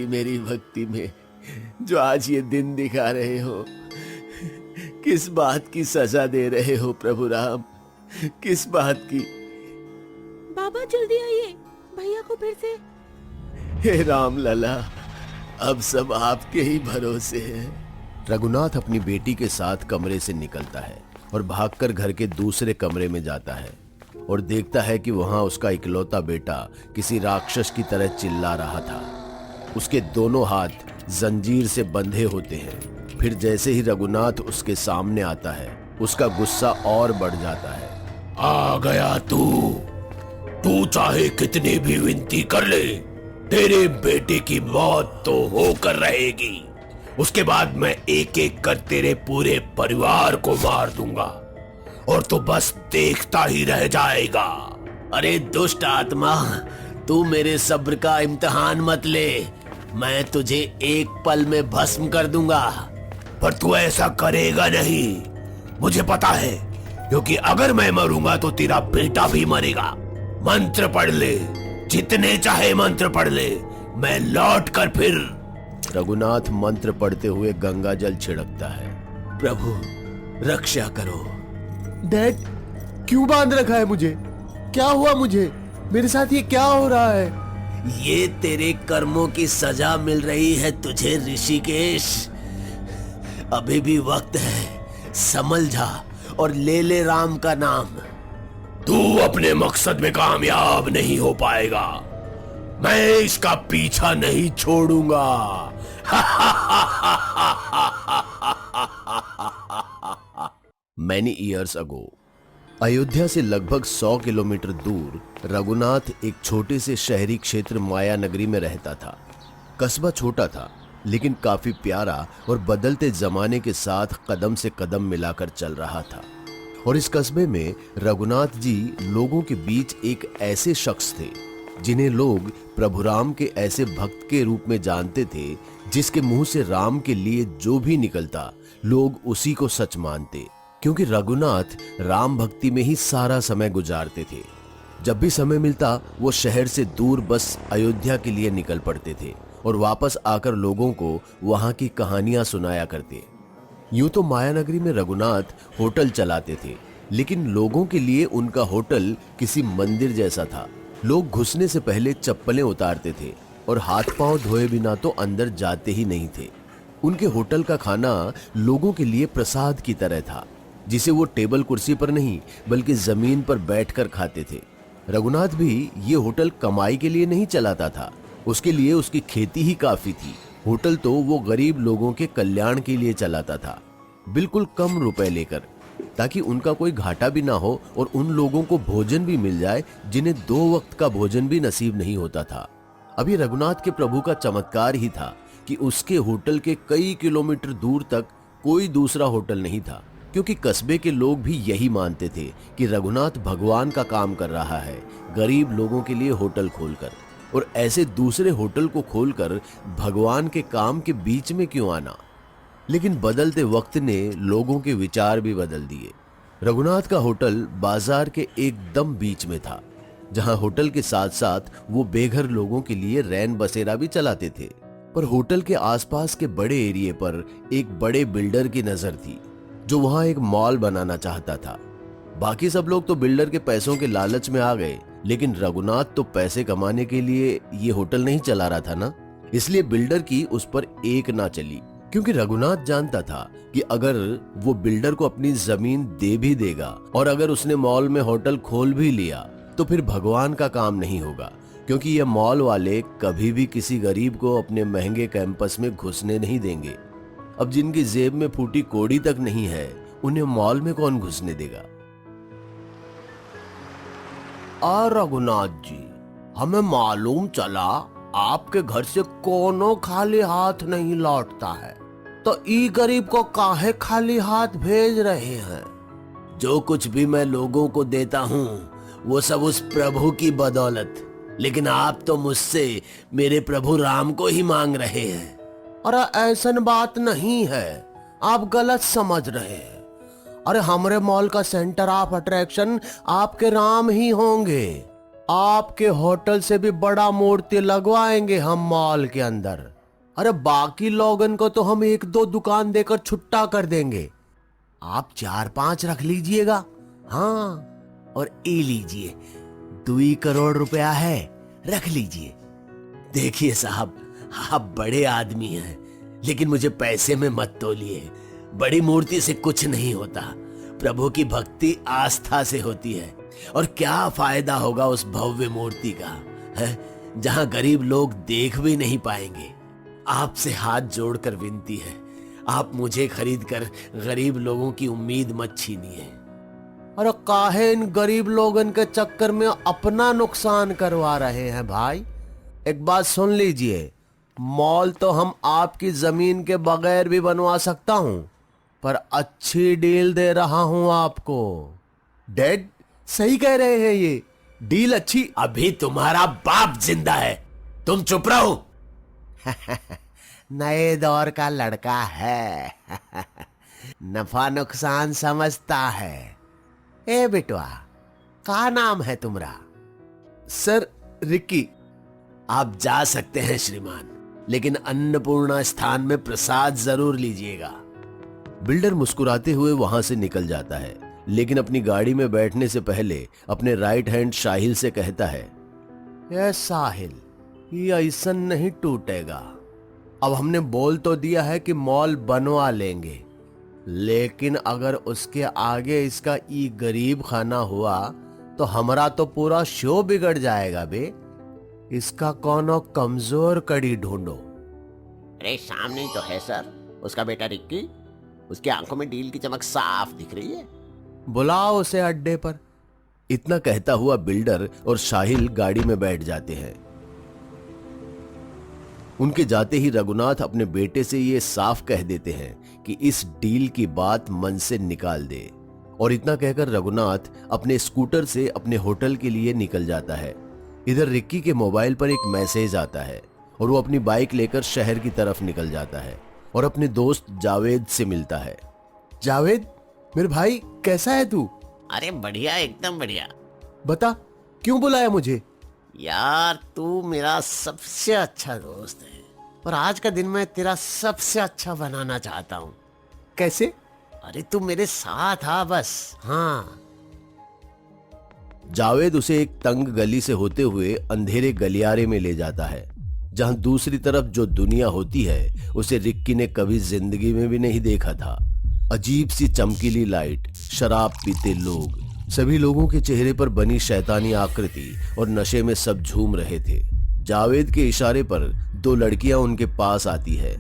मेरी भक्ति में जो आज ये दिन दिखा रहे हो? किस बात की सजा दे रहे हो प्रभु राम? किस बात की? बाबा जल्दी आइए, भैया को फिर से। हे राम लला, अब सब आपके ही भरोसे है। रघुनाथ अपनी बेटी के साथ कमरे से निकलता है और भागकर घर के दूसरे कमरे में जाता है और देखता है कि वहां उसका इकलौता बेटा किसी राक्षस की तरह चिल्ला रहा था। उसके दोनों हाथ जंजीर से बंधे होते हैं। फिर जैसे ही रघुनाथ उसके सामने आता है, उसका गुस्सा और बढ़ जाता है। आ गया तू चाहे कितनी भी विनती कर ले, तेरे बेटे की मौत तो होकर रहेगी। उसके बाद मैं एक एक कर तेरे पूरे परिवार को मार दूंगा और तू बस देखता ही रह जाएगा। अरे दुष्ट आत्मा, तू मेरे सब्र का इम्तिहान मत ले। मैं तुझे एक पल में भस्म कर दूंगा। पर तू ऐसा करेगा नहीं, मुझे पता है, क्योंकि अगर मैं मरूंगा तो तेरा बेटा भी मरेगा। मंत्र पढ़ ले, जितने चाहे मंत्र पढ़ ले, मैं लौट कर फिर। रघुनाथ मंत्र पढ़ते हुए गंगा जल छिड़कता है। प्रभु रक्षा करो। डैड, क्यों बांध रखा है मुझे? क्या हुआ मुझे? मेरे साथ ये क्या हो रहा है? ये तेरे कर्मों की सजा मिल रही है तुझे ऋषिकेश। अभी भी वक्त है, संभल जा और ले ले राम का नाम। तू अपने मकसद में कामयाब नहीं हो पाएगा। मैं इसका पीछा नहीं छोड़ूंगा। Many years ago, अयोध्या से लगभग 100 किलोमीटर दूर रघुनाथ एक छोटे से शहरी क्षेत्र माया नगरी में रहता था। कस्बा छोटा था, लेकिन काफी प्यारा और बदलते जमाने के साथ कदम से कदम मिलाकर चल रहा था। और इस कस्बे में रघुनाथ जी लोगों के बीच एक ऐसे शख्स थे जिन्हें लोग प्रभु राम के ऐसे भक्त के रूप में जानते थे, जिसके मुंह से राम के लिए जो भी निकलता लोग उसी को सच मानते, क्योंकि रघुनाथ राम भक्ति में ही सारा समय गुजारते थे। जब भी समय मिलता वो शहर से दूर बस अयोध्या के लिए निकल पड़ते थे और वापस आकर लोगों को वहां की कहानियां सुनाया करते। यूं तो माया नगरी में रघुनाथ होटल चलाते थे, लेकिन लोगों के लिए उनका होटल किसी मंदिर जैसा था। लोग घुसने से पहले चप्पलें उतारते थे और हाथ पांव धोए बिना तो अंदर जाते ही नहीं थे। उनके होटल का खाना लोगों के लिए प्रसाद की तरह था, जिसे वो टेबल कुर्सी पर नहीं बल्कि जमीन पर बैठकर खाते थे। रघुनाथ भी ये होटल कमाई के लिए नहीं चलाता था, उसके लिए उसकी खेती ही काफी थी। होटल तो वो गरीब लोगों के कल्याण के लिए चलाता था, बिल्कुल कम रुपए लेकर, ताकि उनका कोई घाटा भी ना हो और उन लोगों को भोजन भी मिल जाए जिन्हें 2 वक्त का भोजन भी नसीब नहीं होता था। अभी रघुनाथ के प्रभु का चमत्कार ही था कि उसके होटल के कई किलोमीटर दूर तक कोई दूसरा होटल नहीं था, क्योंकि कस्बे के लोग भी यही मानते थे कि रघुनाथ भगवान का काम कर रहा है, गरीब लोगों के लिए होटल खोलकर। और ऐसे दूसरे होटल को खोलकर भगवान के काम के बीच में क्यों आना? लेकिन बदलते वक्त ने लोगों के विचार भी बदल दिए। रघुनाथ का होटल बाजार के एकदम बीच में था, जहां होटल के साथ साथ वो बेघर लोगों के लिए रैन बसेरा भी चलाते थे। पर होटल के आसपास के बड़े एरिया पर एक बड़े बिल्डर की नजर थी, जो वहां एक मॉल बनाना चाहता था। बाकी सब लोग तो बिल्डर के पैसों के लालच में आ गए, लेकिन रघुनाथ तो पैसे कमाने के लिए ये होटल नहीं चला रहा था ना, इसलिए बिल्डर की उस पर एक ना चली। क्योंकि रघुनाथ जानता था कि अगर वो बिल्डर को अपनी जमीन दे भी देगा और अगर उसने मॉल में होटल खोल भी लिया तो फिर भगवान का काम नहीं होगा, क्योंकि ये मॉल वाले कभी भी किसी गरीब को अपने महंगे कैंपस में घुसने नहीं देंगे। अब जिनकी जेब में फूटी कौड़ी तक नहीं है, उन्हें मॉल में कौन घुसने देगा? रघुनाथ जी, हमें मालूम चला आपके घर से कोनो खाली हाथ नहीं लौटता है, तो ई गरीब को काहे खाली हाथ भेज रहे हैं? जो कुछ भी मैं लोगों को देता हूँ वो सब उस प्रभु की बदौलत, लेकिन आप तो मुझसे मेरे प्रभु राम को ही मांग रहे हैं। अरे ऐसा बात नहीं है, आप गलत समझ रहे हैं। अरे हमारे मॉल का सेंटर ऑफ अट्रैक्शन आपके राम ही होंगे। आपके होटल से भी बड़ा मूर्ति लगवाएंगे हम मॉल के अंदर। अरे बाकी लोगन को तो हम 1-2 दुकान देकर छुट्टा कर देंगे, आप 4-5 रख लीजिएगा। हाँ, और ये लीजिए 2 करोड़ रुपया है, रख लीजिए। देखिए साहब, आप बड़े आदमी हैं, लेकिन मुझे पैसे में मत तोलिए। बड़ी मूर्ति से कुछ नहीं होता, प्रभु की भक्ति आस्था से होती है। और क्या फायदा होगा उस भव्य मूर्ति का, है, जहां गरीब लोग देख भी नहीं पाएंगे। आपसे हाथ जोड़कर विनती है, आप मुझे खरीदकर गरीब लोगों की उम्मीद मत छीनिए। अरे काहे इन गरीब लोगन के चक्कर में अपना नुकसान करवा रहे हैं भाई। एक बात सुन लीजिए, मॉल तो हम आपकी जमीन के बगैर भी बनवा सकता हूं, पर अच्छी डील दे रहा हूं आपको। डैड सही कह रहे हैं, ये डील अच्छी। अभी तुम्हारा बाप जिंदा है, तुम चुप रहो। नए दौर का लड़का है, नफा नुकसान समझता है। ए बेटवा, का नाम है तुम्हारा? सर रिक्की। आप जा सकते हैं श्रीमान, लेकिन अन्नपूर्णा स्थान में प्रसाद जरूर लीजिएगा। बिल्डर मुस्कुराते हुए वहां से निकल जाता है, लेकिन अपनी गाड़ी में बैठने से पहले अपने राइट हैंड साहिल से कहता है, ए साहिल, ये ऐसा नहीं टूटेगा। अब हमने बोल तो दिया है कि मॉल बनवा लेंगे, लेकिन अगर उसके आगे इसका ई गरीब खाना हुआ तो हमारा तो पूरा शो बिगड़ जाएगा बे। इसका कोनो कमजोर कड़ी ढूंढो। अरे सामने ही तो है सर, उसका बेटा रिक्की। उसकी आंखों में डील की चमक साफ दिख रही है। बुलाओ उसे अड्डे पर। इतना कहता हुआ बिल्डर और साहिल गाड़ी में बैठ जाते हैं। उनके जाते ही रघुनाथ अपने बेटे से ये साफ कह देते हैं कि इस डील की बात मन से निकाल दे। और इतना कहकर रघुनाथ अपने स्कूटर से अपने होटल के लिए निकल जाता है। इधर रिक्की के मोबाइल पर एक मैसेज आता है और वो अपनी बाइक लेकर शहर की तरफ निकल जाता है और अपने दोस्त जावेद से मिलता है। जावेद मेरे भाई, कैसा है तू? अरे बढ़िया, एकदम बढ़िया। बता, क्यों बुलाया मुझे? यार तू मेरा सबसे अच्छा दोस्त है, और आज का दिन मैं तेरा सबसे अच्छा बनाना चाहता हूँ। कैसे? अरे तू मेरे साथ आ बस। हाँ। जावेद उसे एक तंग गली से होते हुए अंधेरे गलियारे में ले जाता है, जहां दूसरी तरफ जो दुनिया होती है उसे रिक्की ने कभी जिंदगी में भी नहीं देखा था। अजीब सी चमकीली लाइट, शराब पीते लोग, सभी लोगों के चेहरे पर बनी शैतानी आकृति और नशे में सब झूम रहे थे। जावेद के इशारे पर 2 लड़कियां उनके पास आती है।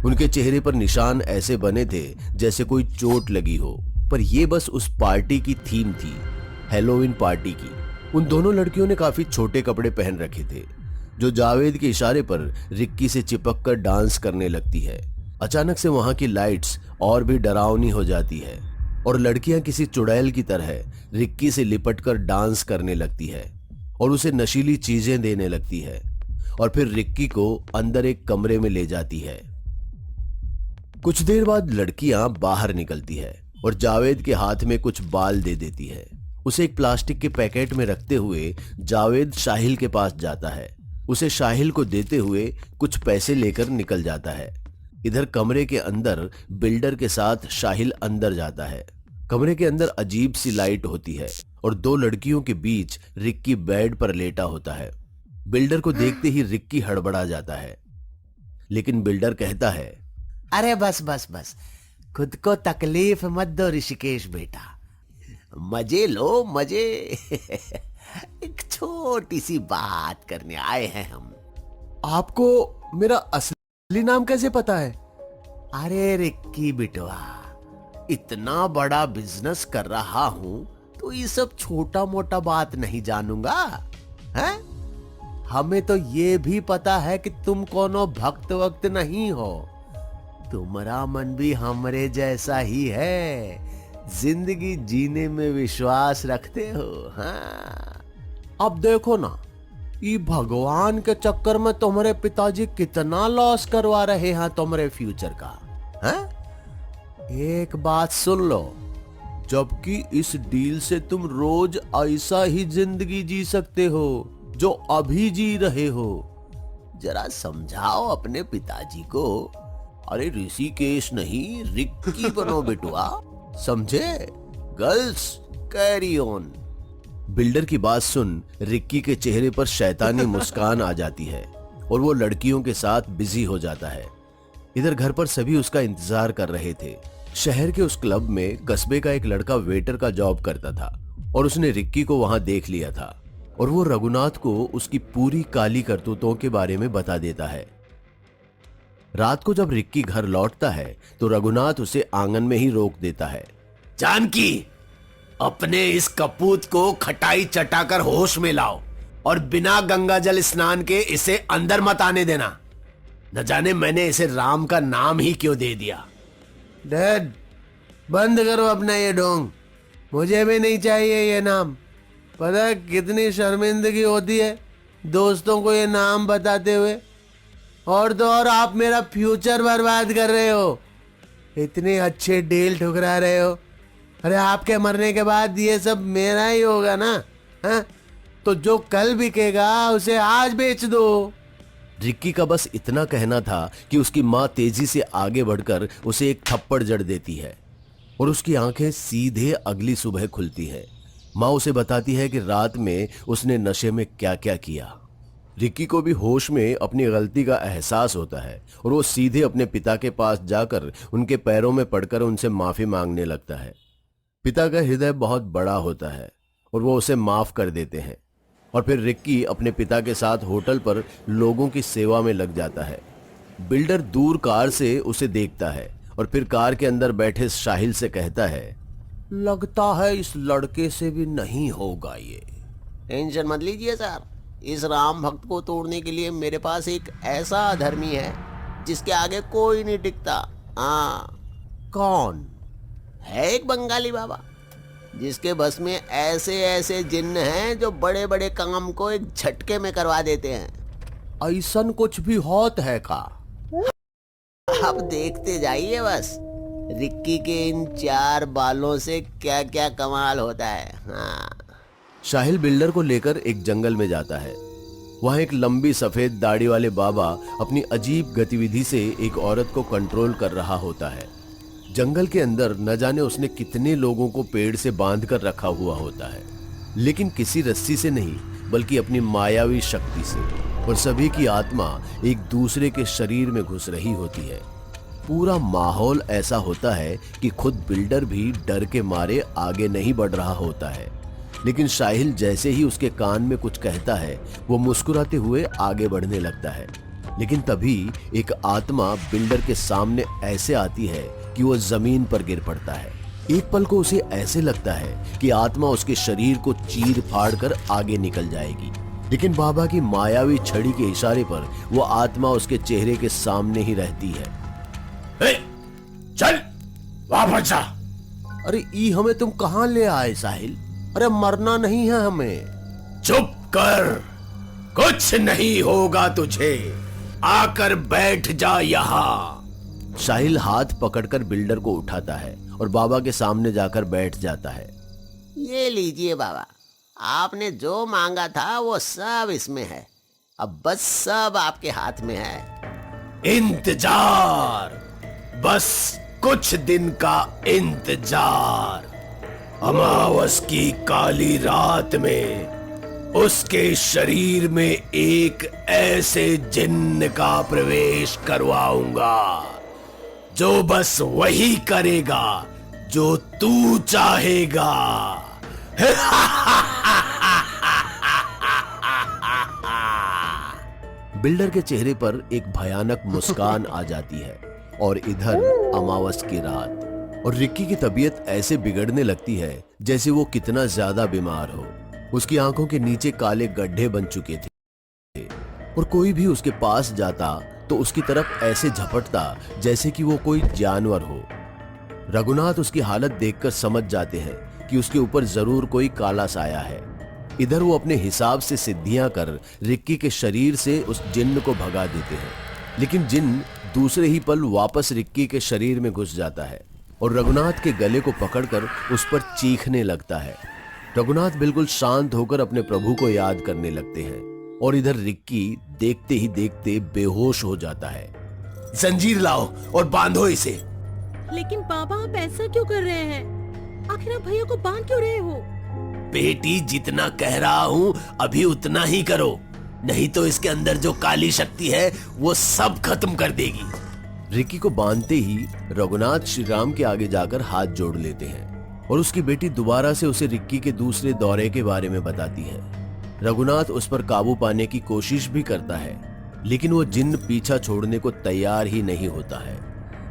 उनके चेहरे पर निशान ऐसे बने थे जैसे कोई चोट लगी हो, पर यह बस उस पार्टी की थीम थी, हैलोवीन पार्टी की। उन दोनों लड़कियों ने काफी छोटे कपड़े पहन रखे थे, जो जावेद के इशारे पर रिक्की से चिपक कर डांस करने लगती है। अचानक से वहां की लाइट्स और भी डरावनी हो जाती है और लड़कियां किसी चुड़ैल की तरह रिक्की से लिपटकर डांस करने लगती है और उसे नशीली चीजें देने लगती है और फिर रिक्की को अंदर एक कमरे में ले जाती है। कुछ देर बाद लड़कियां बाहर निकलती है और जावेद के हाथ में कुछ बाल दे देती है। उसे एक प्लास्टिक के पैकेट में रखते हुए जावेद साहिल के पास जाता है। उसे साहिल को देते हुए कुछ पैसे लेकर निकल जाता है। इधर कमरे के अंदर बिल्डर के साथ साहिल अंदर जाता है। कमरे के अंदर अजीब सी लाइट होती है और 2 लड़कियों के बीच रिक्की बेड पर लेटा होता है। बिल्डर को देखते ही रिक्की हड़बड़ा जाता है, लेकिन बिल्डर कहता है, अरे बस बस बस, खुद को तकलीफ मत दो ऋषिकेश बेटा, मजे लो मजे। एक छोटी सी बात करने आए हैं हम। आपको मेरा असली नाम कैसे पता है? अरे रिक्की बिटवा, इतना बड़ा बिजनेस कर रहा हूं तो ये सब छोटा मोटा बात नहीं जानूंगा, हैं? हमें तो ये भी पता है कि तुम कोनो भक्त वक्त नहीं हो, तुम्हारा मन भी हमरे जैसा ही है, जिंदगी जीने में विश्वास रखते हो। हाँ, अब देखो ना, ये भगवान के चक्कर में तुम्हारे पिताजी कितना लॉस करवा रहे हैं तुम्हारे फ्यूचर का। हैं? एक बात सुन लो, जबकि इस डील से तुम रोज ऐसा ही जिंदगी जी सकते हो जो अभी जी रहे हो। जरा समझाओ अपने पिताजी को। अरे ऋषिकेश नहीं, रिक्की बनो बेटुआ, समझे? Girls carry on. बिल्डर की बात सुन रिक्की के चेहरे पर शैतानी मुस्कान आ जाती है और वो लड़कियों के साथ बिजी हो जाता है। इधर घर पर सभी उसका इंतजार कर रहे थे। शहर के उस क्लब में कस्बे का एक लड़का वेटर का जॉब करता था और उसने रिक्की को वहां देख लिया था और वो रघुनाथ को उसकी पूरी काली करतूतों के बारे में बता देता है। रात को जब रिक्की घर लौटता है तो रघुनाथ उसे आंगन में ही रोक देता है। जानकी, अपने इस कपूत को खटाई चटाकर होश में लाओ और बिना गंगा जल स्नान के इसे अंदर मत आने देना। न जाने मैंने इसे राम का नाम ही क्यों दे दिया। डैड, बंद करो अपना ये ढोंग, मुझे भी नहीं चाहिए ये नाम। पता है कितनी शर्मिंदगी होती है दोस्तों को ये नाम बताते हुए। और तो और आप मेरा फ्यूचर बर्बाद कर रहे हो, इतनी अच्छे डील ठुकरा रहे हो। अरे आपके मरने के बाद ये सब मेरा ही होगा ना, हाँ? तो जो कल बिकेगा उसे आज बेच दो। रिक्की का बस इतना कहना था कि उसकी माँ तेजी से आगे बढ़कर उसे एक थप्पड़ जड़ देती है और उसकी आंखें सीधे अगली सुबह खुलती है। माँ उसे बताती है कि रात में उसने नशे में क्या क्या किया। रिक्की को भी होश में अपनी गलती का एहसास होता है और वो सीधे अपने पिता के पास जाकर उनके पैरों में पड़कर उनसे माफी मांगने लगता है। पिता का हृदय बहुत बड़ा होता है और वो उसे माफ कर देते हैं और फिर रिक्की अपने पिता के साथ होटल पर लोगों की सेवा में लग जाता है। बिल्डर दूर कार से उसे देखता है और फिर कार के अंदर बैठे साहिल से कहता है, लगता है इस लड़के से भी नहीं होगा ये। टेंशन मत लीजिए सर, इस राम भक्त को तोड़ने के लिए मेरे पास एक ऐसा अधर्मी है जिसके आगे कोई नहीं टिकता। हाँ, कौन है? एक बंगाली बाबा जिसके बस में ऐसे ऐसे जिन्न हैं जो बड़े बड़े काम को एक झटके में करवा देते हैं। ऐसन कुछ भी होत है का? आप देखते जाइए बस, रिक्की के इन 4 बालों से क्या क्या कमाल होता है। हाँ। साहिल बिल्डर को लेकर एक जंगल में जाता है। वहां एक लंबी सफेद दाढ़ी वाले बाबा अपनी अजीब गतिविधि से एक औरत को कंट्रोल कर रहा होता है। जंगल के अंदर न जाने उसने कितने लोगों को पेड़ से बांध कर रखा हुआ होता है, लेकिन किसी रस्सी से नहीं बल्कि अपनी मायावी शक्ति से, और सभी की आत्मा एक दूसरे के शरीर में घुस रही होती है। पूरा माहौल ऐसा होता है कि खुद बिल्डर भी डर के मारे आगे नहीं बढ़ रहा होता है, लेकिन साहिल जैसे ही उसके कान में कुछ कहता है वो मुस्कुराते हुए आगे बढ़ने लगता है। लेकिन तभी एक आत्मा बिल्डर के सामने ऐसे आती है कि वो जमीन पर गिर पड़ता है। एक पल को उसे ऐसे लगता है कि आत्मा उसके शरीर को चीर फाड़ कर आगे निकल जाएगी, लेकिन बाबा की मायावी छड़ी के इशारे पर वो आत्मा उसके चेहरे के सामने ही रहती है। चल वापस जा। अरे ई हमें तुम कहां ले आए साहिल? अरे मरना नहीं है हमें। चुप कर, कुछ नहीं होगा तुझे, आकर बैठ जा यहाँ। साहिल हाथ पकड़कर बिल्डर को उठाता है और बाबा के सामने जाकर बैठ जाता है। ये लीजिए बाबा, आपने जो मांगा था वो सब इसमें है, अब बस सब आपके हाथ में है। इंतजार, बस कुछ दिन का इंतजार। अमावस की काली रात में उसके शरीर में एक ऐसे जिन्न का प्रवेश करवाऊंगा जो बस वही करेगा जो तू चाहेगा। बिल्डर के चेहरे पर एक भयानक मुस्कान आ जाती है और इधर अमावस की रात, और रिक्की की तबीयत ऐसे बिगड़ने लगती है जैसे वो कितना ज्यादा बीमार हो। उसकी आंखों के नीचे काले गड्ढे बन चुके थे और कोई भी उसके पास जाता तो उसकी तरफ ऐसे झपटता जैसे कि वो कोई जानवर हो। रघुनाथ उसकी हालत देखकर समझ जाते हैं कि उसके ऊपर जरूर कोई काला साया है। इधर वो अपने हिसाब से सिद्धियां कर रिक्की के शरीर से उस जिन्न को भगा देते हैं, लेकिन जिन्न दूसरे ही पल वापस रिक्की के शरीर में घुस जाता है और रघुनाथ के गले को पकड़कर उस पर चीखने लगता है। रघुनाथ बिल्कुल शांत होकर अपने प्रभु को याद करने लगते हैं और इधर रिक्की देखते ही देखते बेहोश हो जाता है। जंजीर लाओ और बांधो इसे। लेकिन बाबा आप ऐसा क्यों कर रहे हैं? आखिर आप भैया को बांध क्यों रहे हो? बेटी, जितना कह रहा हूँ अभी उतना ही करो, नहीं तो इसके अंदर जो काली शक्ति है वो सब खत्म कर देगी। रिक्की को बांधते ही रघुनाथ श्री राम के आगे जाकर हाथ जोड़ लेते हैं और उसकी बेटी दोबारा से उसे रिक्की के दूसरे दौरे के बारे में बताती है। रघुनाथ उस पर काबू पाने की कोशिश भी करता है, लेकिन वो जिन्न पीछा छोड़ने को तैयार ही नहीं होता है।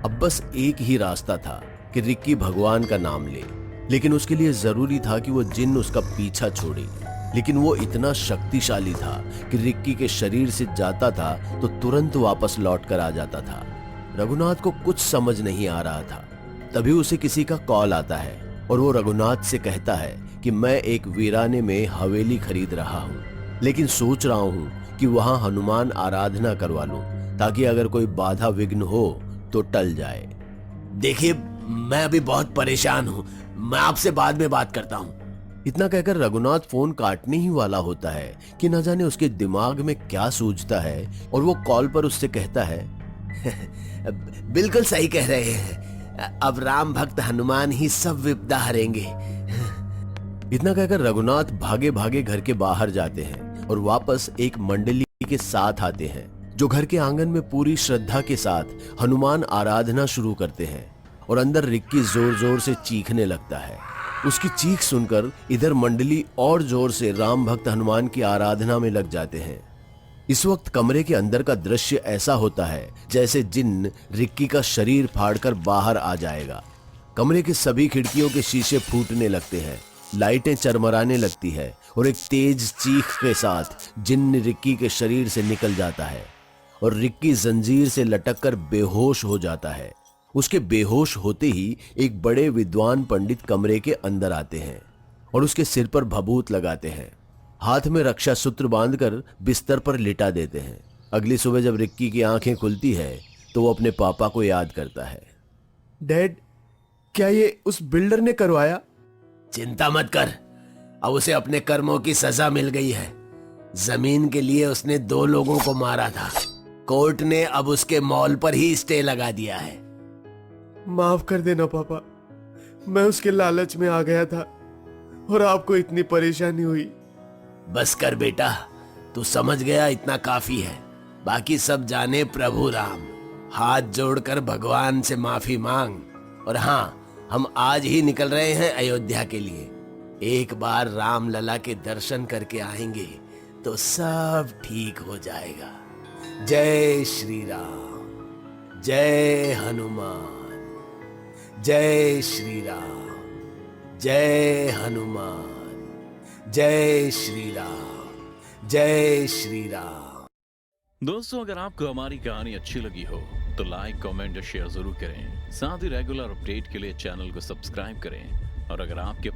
अब बस एक ही रास्ता था कि रिक्की भगवान का नाम ले, लेकिन उसके लिए जरूरी था कि वो जिन्न उसका पीछा छोड़े। लेकिन वो इतना शक्तिशाली था कि रिक्की के शरीर से जाता था तो तुरंत वापस लौट कर आ जाता था। रघुनाथ को कुछ समझ नहीं आ रहा था। तभी उसे किसी का कॉल आता है और वो रघुनाथ से कहता है कि मैं एक वीराने में हवेली खरीद रहा हूँ, लेकिन सोच रहा हूँ कि वहां हनुमान आराधना करवा लूं ताकि अगर कोई बाधा विघ्न हो तो टल जाए। देखिए, मैं अभी बहुत परेशान हूँ, मैं आपसे बाद में बात करता हूँ। इतना कहकर रघुनाथ फोन काटने ही वाला होता है कि न जाने उसके दिमाग में क्या सूझता है और वो कॉल पर उससे कहता है, बिल्कुल सही कह रहे हैं, अब राम भक्त हनुमान ही सब विपदा हरेंगे। इतना कहकर रघुनाथ भागे भागे घर के बाहर जाते हैं और वापस एक मंडली के साथ आते हैं जो घर के आंगन में पूरी श्रद्धा के साथ हनुमान आराधना शुरू करते हैं। और अंदर रिक्की जोर जोर से चीखने लगता है। उसकी चीख सुनकर इधर मंडली और जोर से राम भक्त हनुमान की आराधना में लग जाते हैं। इस वक्त कमरे के अंदर का दृश्य ऐसा होता है जैसे जिन्न रिक्की का शरीर फाड़कर बाहर आ जाएगा। कमरे के सभी खिड़कियों के शीशे फूटने लगते हैं, लाइटें चरमराने लगती है और एक तेज चीख के साथ जिन्न रिक्की के शरीर से निकल जाता है और रिक्की जंजीर से लटककर बेहोश हो जाता है। उसके बेहोश होते ही एक बड़े विद्वान पंडित कमरे के अंदर आते हैं और उसके सिर पर भभूत लगाते हैं, हाथ में रक्षा सूत्र बांधकर बिस्तर पर लिटा देते हैं। अगली सुबह जब रिक्की की आंखें खुलती है तो वो अपने पापा को याद करता है। डैड, क्या ये उस बिल्डर ने करवाया? चिंता मत कर, अब उसे अपने कर्मों की सजा मिल गई है। जमीन के लिए उसने 2 लोगों को मारा था, कोर्ट ने अब उसके मॉल पर ही स्टे लगा दिया है। माफ कर देना पापा, मैं उसके लालच में आ गया था और आपको इतनी परेशानी हुई। बस कर बेटा, तू समझ गया, इतना काफी है। बाकी सब जाने प्रभु राम। हाथ जोड़कर भगवान से माफी मांग। और हाँ, हम आज ही निकल रहे हैं अयोध्या के लिए। एक बार राम लला के दर्शन करके आएंगे तो सब ठीक हो जाएगा। जय श्री राम, जय हनुमान, जय श्री राम, जय हनुमान, जय श्री राम, जय श्री राम। दोस्तों, अगर आपको हमारी कहानी अच्छी लगी हो तो लाइक, कमेंट और शेयर जरूर करें। साथ ही रेगुलर अपडेट के लिए चैनल को सब्सक्राइब करें। और अगर आपके